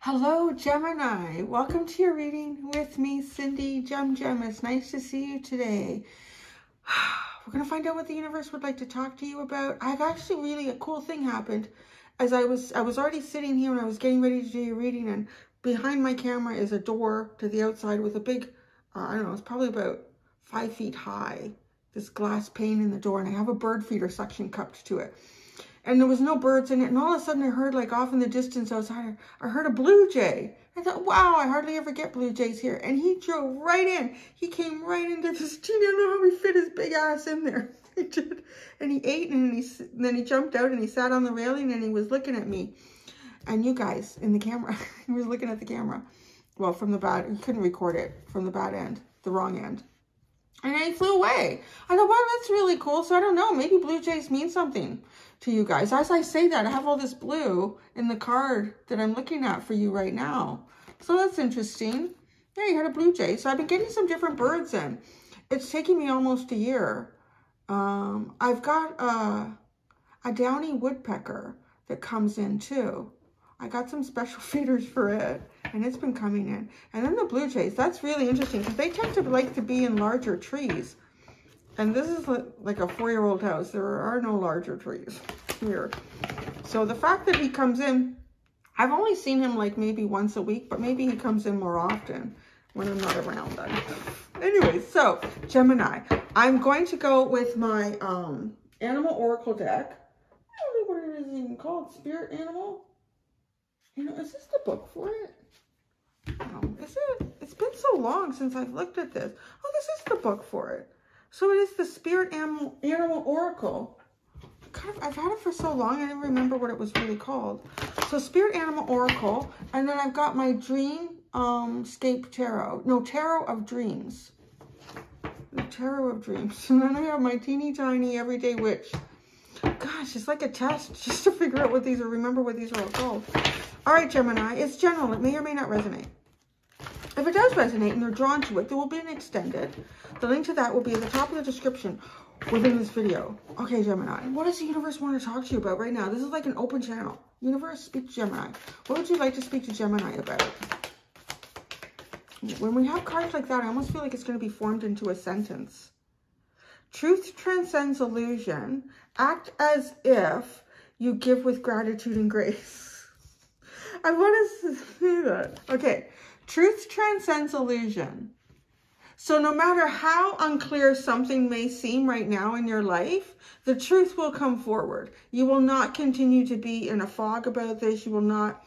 Hello, Gemini. Welcome to your reading with me, Cindy Gem. It's nice to see you today. We're going to find out what the universe would like to talk to you about. I've actually really a cool thing happened as I was already sitting here and I was getting ready to do your reading, and behind my camera is a door to the outside with a big, I don't know, it's probably about 5 feet high, this glass pane in the door, and I have a bird feeder suction cupped to it. And there was no birds in it. And all of a sudden I heard, like, off in the distance outside, I heard a blue jay. I thought, wow, I hardly ever get blue jays here. And he drove right in. He came right into this. Do you know how he fit his big ass in there? He did. And he ate, and then he jumped out and he sat on the railing and he was looking at me. And you guys in the camera, he was looking at the camera. Well, from the bad, he couldn't record it from the bad end, the wrong end. And then he flew away. I thought, wow, that's really cool. So I don't know, maybe blue jays mean something to you guys. As I say that, I have all this blue in the card that I'm looking at for you right now. So that's interesting. Yeah, you had a blue jay. So I've been getting some different birds in. It's taking me almost a year. I've got a downy woodpecker that comes in too. I got some special feeders for it, and it's been coming in. And then the blue jays, that's really interesting because they tend to like to be in larger trees. And this is like a 4-year-old house. There are no larger trees here. So the fact that he comes in, I've only seen him like maybe once a week, but maybe he comes in more often when I'm not around then. Anyway, so Gemini, I'm going to go with my Animal Oracle deck. I don't know what it is even called. Spirit Animal? You know, is this the book for it? Oh, is it? It's been so long since I've looked at this. Oh, this is the book for it. So it is the Spirit Animal Oracle. I've had it for so long, I didn't remember what it was really called. So Spirit Animal Oracle, and then I've got my Dreamscape Tarot. No, Tarot of Dreams. The Tarot of Dreams. And then I have my teeny tiny Everyday Witch. Gosh, it's like a test just to figure out what these are, remember what these are all called. All right, Gemini, it's general. It may or may not resonate. If it does resonate and you're drawn to it, there will be an extended. The link to that will be at the top of the description within this video. Okay, Gemini, what does the universe want to talk to you about right now? This is like an open channel. Universe, speak to Gemini. What would you like to speak to Gemini about? When we have cards like that, I almost feel like it's going to be formed into a sentence. Truth transcends illusion. Act as if you give with gratitude and grace. I want to say that. Okay. Truth transcends illusion. So no matter how unclear something may seem right now in your life, the truth will come forward. You will not continue to be in a fog about this. You will not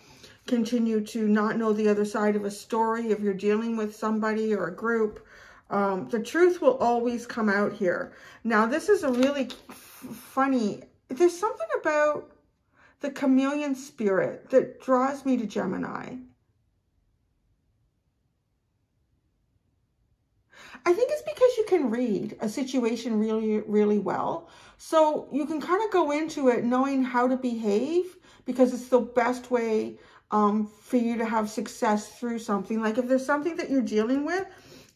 continue to not know the other side of a story if you're dealing with somebody or a group. The truth will always come out here. Now, this is a really funny, there's something about the chameleon spirit that draws me to Gemini. I think it's because you can read a situation really, really well. So you can kind of go into it knowing how to behave because it's the best way for you to have success through something. Like if there's something that you're dealing with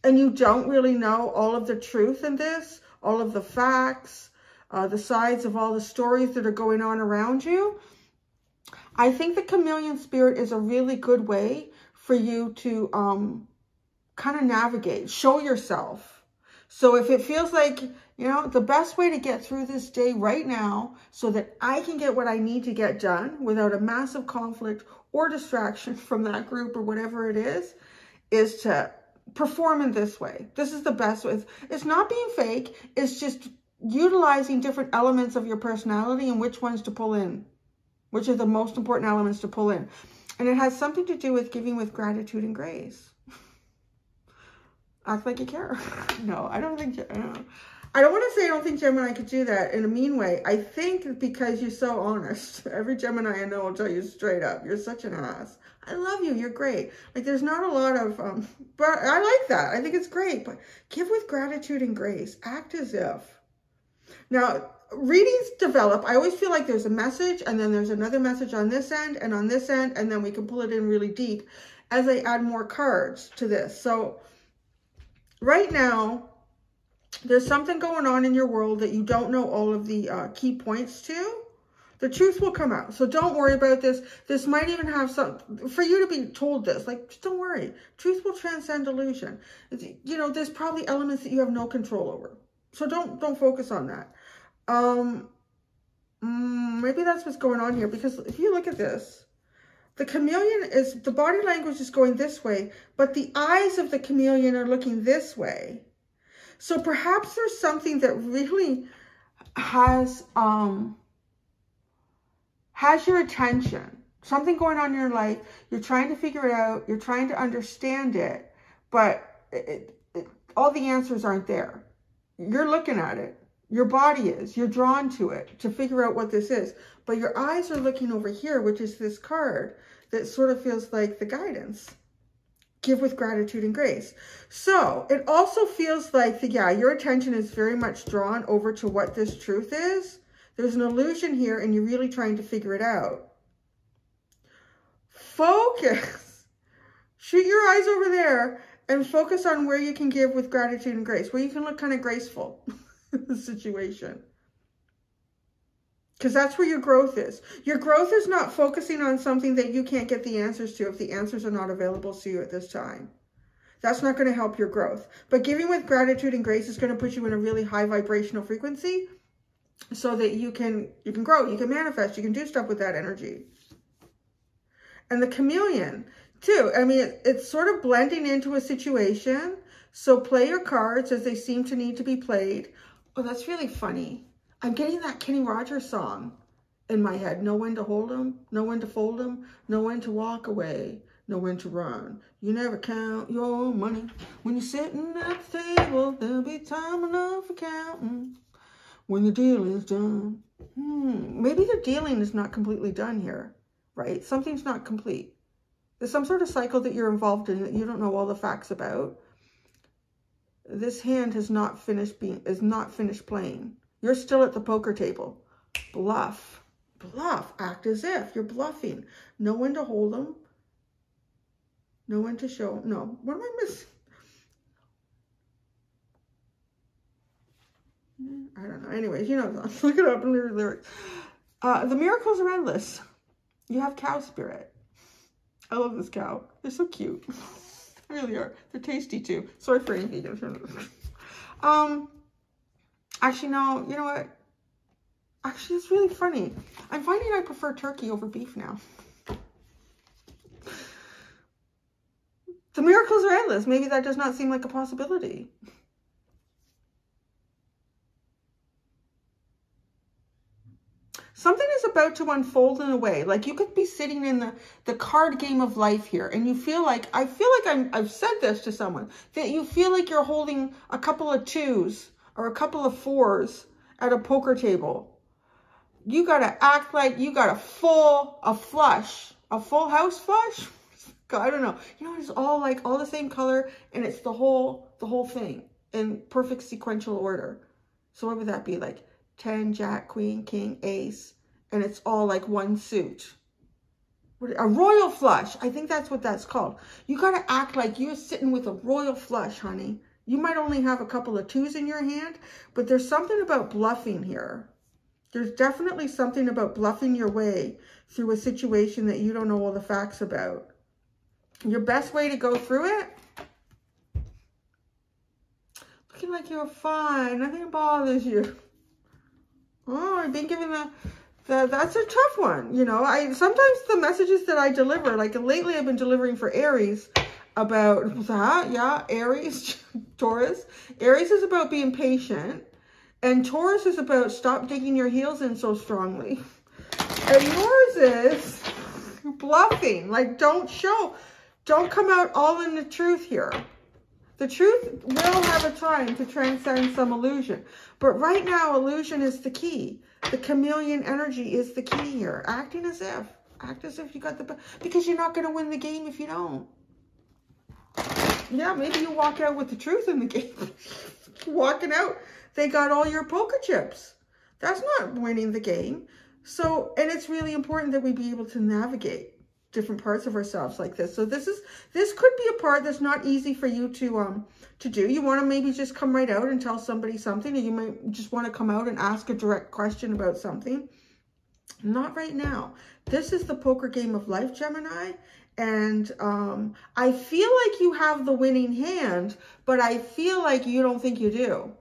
and you don't really know all of the truth in this, all of the facts, the sides of all the stories that are going on around you, I think the chameleon spirit is a really good way for you to kind of navigate, show yourself. So if it feels like, you know, the best way to get through this day right now so that I can get what I need to get done without a massive conflict or distraction from that group or whatever it is to perform in this way. This is the best way. It's not being fake. It's just utilizing different elements of your personality and which ones to pull in, which are the most important elements to pull in. And it has something to do with giving with gratitude and grace. Act like you care. No, I don't think, I don't want to say I don't think Gemini could do that in a mean way. I think because you're so honest. Every Gemini I know will tell you straight up, you're such an ass. I love you, you're great. Like there's not a lot of, but I like that. I think it's great, but give with gratitude and grace. Act as if. Now, readings develop. I always feel like there's a message and then there's another message on this end and on this end, and then we can pull it in really deep as I add more cards to this. So right now, there's something going on in your world that you don't know all of the key points to. The truth will come out. So don't worry about this. This might even have some, for you to be told this, like, just don't worry. Truth will transcend illusion. You know, there's probably elements that you have no control over. So don't focus on that. Maybe that's what's going on here, because if you look at this, the chameleon is, the body language is going this way, but the eyes of the chameleon are looking this way. So perhaps there's something that really has your attention, something going on in your life. You're trying to figure it out. You're trying to understand it, but all the answers aren't there. You're looking at it. Your body is. You're drawn to it to figure out what this is. But your eyes are looking over here, which is this card that sort of feels like the guidance. Give with gratitude and grace. So it also feels like, your attention is very much drawn over to what this truth is. There's an illusion here and you're really trying to figure it out. Focus. Shoot your eyes over there and focus on where you can give with gratitude and grace, where you can look kind of graceful in the situation. Because that's where your growth is. Your growth is not focusing on something that you can't get the answers to if the answers are not available to you at this time. That's not going to help your growth. But giving with gratitude and grace is going to put you in a really high vibrational frequency so that you can grow, you can manifest, you can do stuff with that energy. And the chameleon, too. I mean, it's sort of blending into a situation. So play your cards as they seem to need to be played. Oh, that's really funny. I'm getting that Kenny Rogers song in my head. Know when to hold 'em, know when to fold 'em, know when to walk away, know when to run. You never count your money. When you're sitting at the table, there'll be time enough for counting when the deal is done. Maybe the dealing is not completely done here, right? Something's not complete. There's some sort of cycle that you're involved in that you don't know all the facts about. This hand is not finished playing. You're still at the poker table. Bluff. Bluff. Act as if you're bluffing. Know when to hold them. Know when to show. No. What am I missing? I don't know. Anyways, you know, look it up in the lyrics. The miracles are endless. You have cow spirit. I love this cow. They're so cute. They really are. They're tasty too. Sorry for any vegans. Actually, no, you know what? Actually, it's really funny. I'm finding I prefer turkey over beef now. The miracles are endless. Maybe that does not seem like a possibility. Something is about to unfold in a way. Like you could be sitting in the card game of life here and you feel like, I've said this to someone, that you feel like you're holding a couple of 2s or a couple of 4s at a poker table. You got to act like you got a full house flush. God, I don't know. You know, it's all like all the same color and it's the whole thing in perfect sequential order. So what would that be? Like 10, Jack, Queen, King, Ace, and it's all like one suit. A royal flush. I think that's what that's called. You got to act like you're sitting with a royal flush, honey. You might only have a couple of 2s in your hand, but there's something about bluffing here. There's definitely something about bluffing your way through a situation that you don't know all the facts about. Your best way to go through it, looking like you're fine, nothing bothers you. Oh, I've been given that's a tough one. You know, sometimes the messages that I deliver, like lately I've been delivering for Aries about that. Yeah, Aries, Taurus. Aries is about being patient. And Taurus is about stop digging your heels in so strongly. And yours is bluffing. Like don't come out all in the truth here. The truth will have a time to transcend some illusion. But right now, illusion is the key. The chameleon energy is the key here. Acting as if. Act as if you got the... Because you're not going to win the game if you don't. Yeah, maybe you walk out with the truth in the game. Walking out, they got all your poker chips. That's not winning the game. So, and it's really important that we be able to navigate different parts of ourselves like this. So this could be a part that's not easy for you to do. You want to maybe just come right out and tell somebody something, or you might just want to come out and ask a direct question about something. Not right now. This is the poker game of life, Gemini. And I feel like you have the winning hand, but I feel like you don't think you do.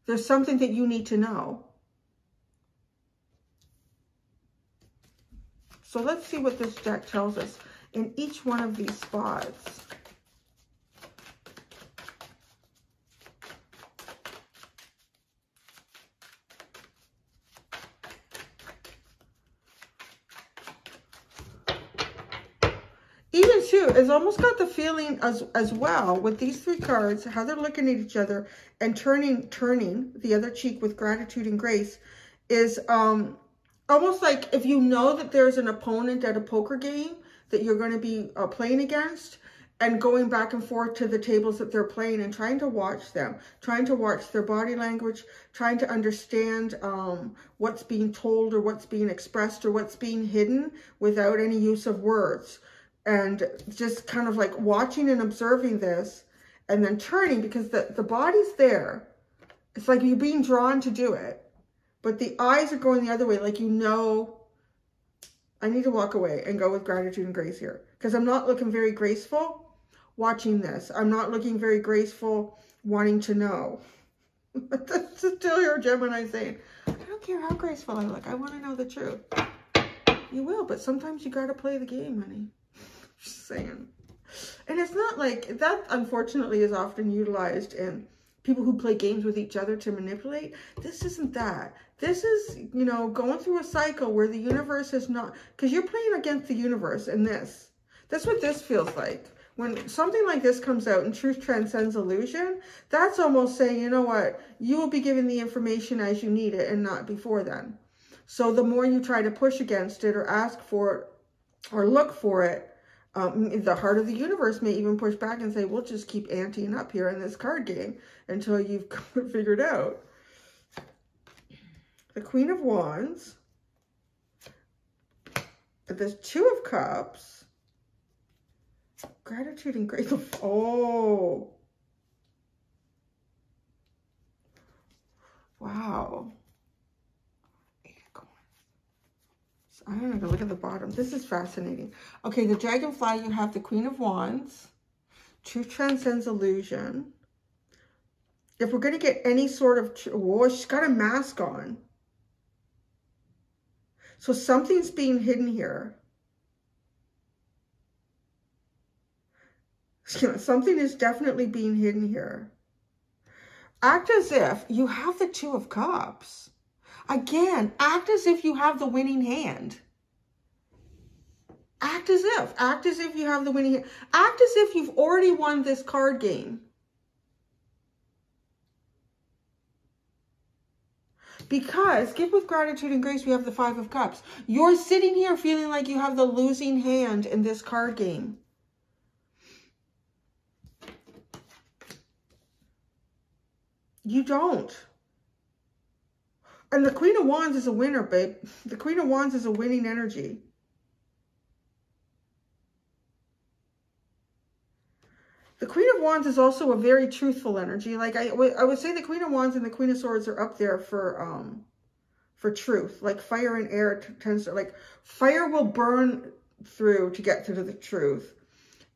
There's something that you need to know. So let's see what this deck tells us in each one of these spots. Even too, it's almost got the feeling as well with these three cards, how they're looking at each other and turning the other cheek with gratitude and grace is almost like if you know that there's an opponent at a poker game that you're going to be playing against, and going back and forth to the tables that they're playing and trying to watch them, trying to watch their body language, trying to understand what's being told or what's being expressed or what's being hidden without any use of words. And just kind of like watching and observing this and then turning, because the body's there. It's like you're being drawn to do it, but the eyes are going the other way. Like, you know, I need to walk away and go with gratitude and grace here, because I'm not looking very graceful watching this. I'm not looking very graceful wanting to know. That's still your Gemini saying, I don't care how graceful I look. I want to know the truth. You will, but sometimes you got to play the game, honey. Just saying. And it's not like that, unfortunately, is often utilized in people who play games with each other to manipulate. This isn't that. This is, you know, going through a cycle where the universe is not, because you're playing against the universe in this. That's what this feels like. When something like this comes out and truth transcends illusion, that's almost saying, you know what, you will be given the information as you need it and not before then. So the more you try to push against it or ask for it or look for it, the heart of the universe may even push back and say, we'll just keep anteing up here in this card game until you've figured out. The Queen of Wands. The Two of Cups. Gratitude and grace. Oh. Wow. I'm going to look at the bottom. This is fascinating. Okay, the Dragonfly, you have the Queen of Wands. Truth transcends illusion. If we're going to get any sort of... Oh, she's got a mask on. So something's being hidden here. Something is definitely being hidden here. Act as if you have the Two of Cups. Again, act as if you have the winning hand. Act as if you have the winning hand. Act as if you've already won this card game. Because, give with gratitude and grace, we have the Five of Cups. You're sitting here feeling like you have the losing hand in this card game. You don't. And the Queen of Wands is a winner, babe. The Queen of Wands is a winning energy. The Queen of Wands is also a very truthful energy. Like I would say the Queen of Wands and the Queen of Swords are up there for truth. Like fire and air tends to, like, fire will burn through to get to the truth,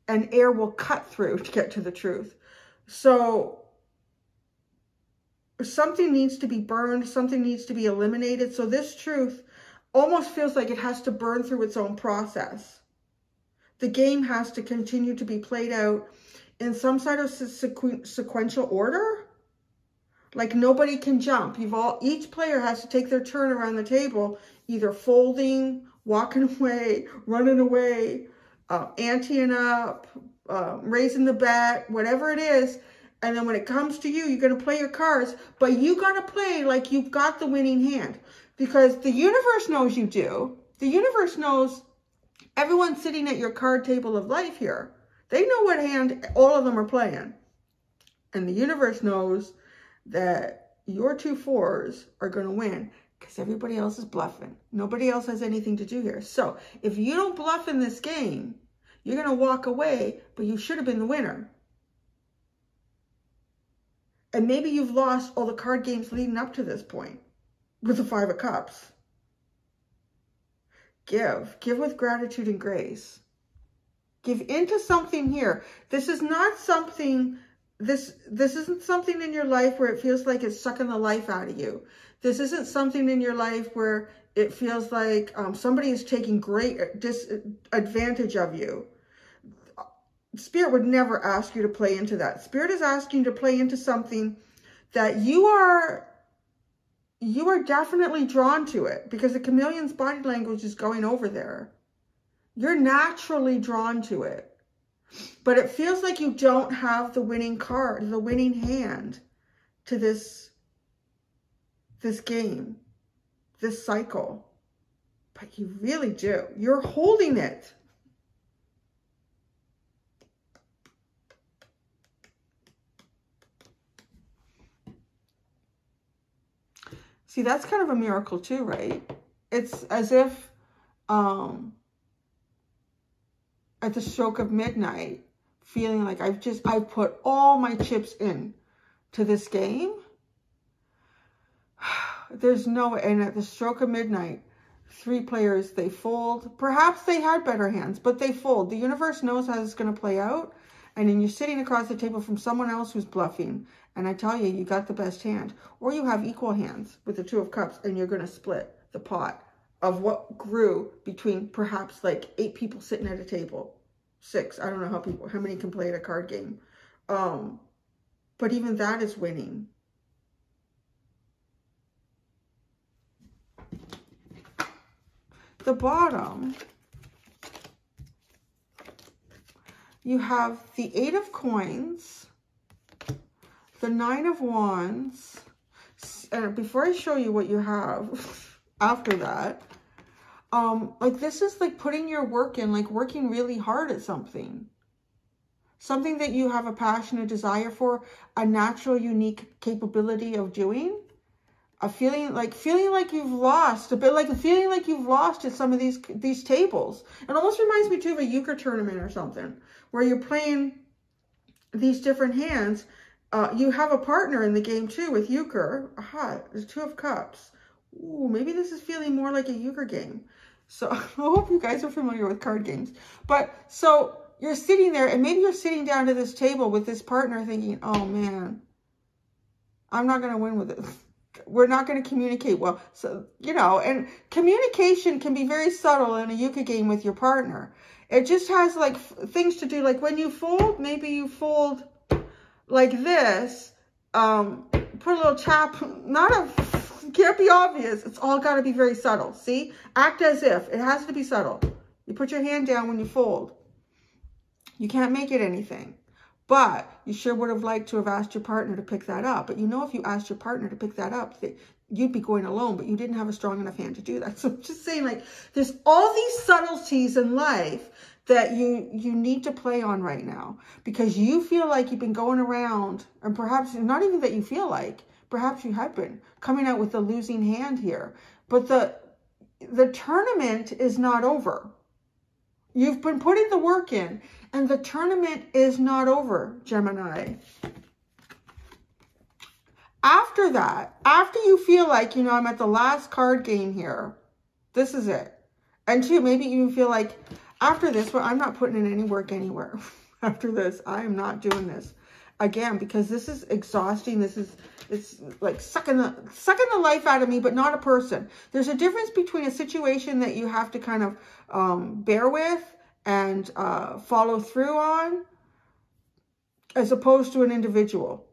and air will cut through to get to the truth. So something needs to be burned, something needs to be eliminated. So this truth almost feels like it has to burn through its own process. The game has to continue to be played out in some sort of sequential order. Like nobody can jump. Each player has to take their turn around the table, either folding, walking away, running away, anteing up, raising the bet, whatever it is. And then when it comes to you, you're going to play your cards, but you got to play like you've got the winning hand, because the universe knows you do. The universe knows everyone sitting at your card table of life here. They know what hand all of them are playing. And the universe knows that your 2 4s are going to win because everybody else is bluffing. Nobody else has anything to do here. So if you don't bluff in this game, you're going to walk away, but you should have been the winner. And maybe you've lost all the card games leading up to this point with the Five of Cups. Give. Give with gratitude and grace. Give into something here. This is not something, this isn't something in your life where it feels like it's sucking the life out of you. This isn't something in your life where it feels like somebody is taking great disadvantage of you. Spirit would never ask you to play into that. Spirit is asking you to play into something that you are definitely drawn to it, because the chameleon's body language is going over there. You're naturally drawn to it, but it feels like you don't have the winning card, the winning hand to this game, this cycle, but you really do. You're holding it. See, that's kind of a miracle too, right? It's as if at the stroke of midnight, feeling like I've put all my chips in to this game. There's no, and at the stroke of midnight, 3 players, they fold. Perhaps they had better hands, but they fold. The universe knows how it's going to play out. And then you're sitting across the table from someone else who's bluffing. And I tell you, you got the best hand. Or you have equal hands with the 2 of Cups, and you're going to split the pot of what grew between perhaps like 8 people sitting at a table. 6. I don't know how many can play at a card game. But even that is winning. The bottom, you have the 8 of Coins, the 9 of Wands, and before I show you what you have after that, like this is like putting your work in, like working really hard at something. Something that you have a passion, a desire for, a natural, unique capability of doing. A feeling like you've lost, a bit like a feeling like you've lost at some of these tables. It almost reminds me too of a euchre tournament or something, where you're playing these different hands. You have a partner in the game too with euchre. Aha, there's 2 of Cups. Ooh, maybe this is feeling more like a euchre game. So I hope you guys are familiar with card games. But so you're sitting there, and maybe you're sitting down to this table with this partner thinking, oh man, I'm not going to win with this. We're not going to communicate well. So, you know, and communication can be very subtle in a euchre game with your partner. It just has like things to do. Like when you fold, maybe you fold like this, put a little tap, can't be obvious. It's all got to be very subtle. See, act as if it has to be subtle. You put your hand down when you fold. You can't make it anything. But you sure would have liked to have asked your partner to pick that up. But you know, if you asked your partner to pick that up, you'd be going alone, but you didn't have a strong enough hand to do that. So I'm just saying, like, there's all these subtleties in life that you need to play on right now, because you feel like you've been going around, and perhaps not even that you feel like, perhaps you had been coming out with a losing hand here. But the tournament is not over. You've been putting the work in, and the tournament is not over, Gemini. After that, after you feel like, you know, I'm at the last card game here, this is it. And 2, maybe you feel like after this, well, I'm not putting in any work anywhere. After this, I am not doing this again, because this is exhausting. It's like sucking the life out of me, but not a person. There's a difference between a situation that you have to kind of bear with and follow through on, as opposed to an individual.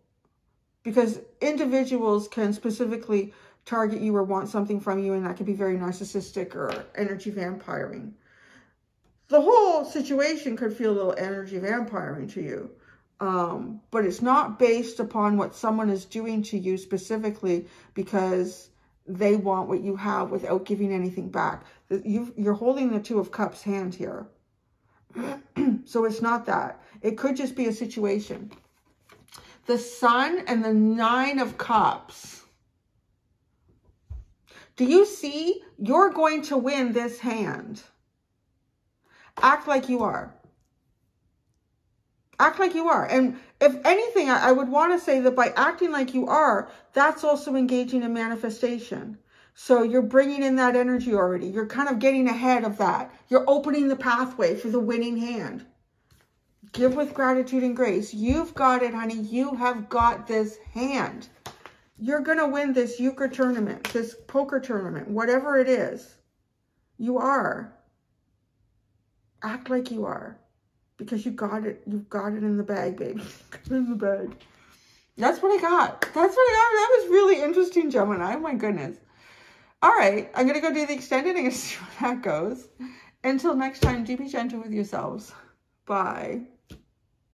Because individuals can specifically target you or want something from you, and that can be very narcissistic or energy vampiring. The whole situation could feel a little energy vampiring to you. But it's not based upon what someone is doing to you specifically because they want what you have without giving anything back. You're holding the 2 of Cups hand here. So it's not that. It could just be a situation. The Sun and the 9 of Cups. Do you see? You're going to win this hand. Act like you are. Act like you are. And if anything, I would want to say that by acting like you are, that's also engaging in manifestation. So you're bringing in that energy already. You're kind of getting ahead of that. You're opening the pathway for the winning hand. Give with gratitude and grace. You've got it, honey. You have got this hand. You're going to win this euchre tournament, this poker tournament, whatever it is. You are. Act like you are. Because you got it. You've got it in the bag, baby. In the bag. That's what I got. That's what I got. That was really interesting, Gemini. Oh, my goodness. All right. I'm going to go do the extended. I'm going to see where that goes. Until next time, do be gentle with yourselves. Bye.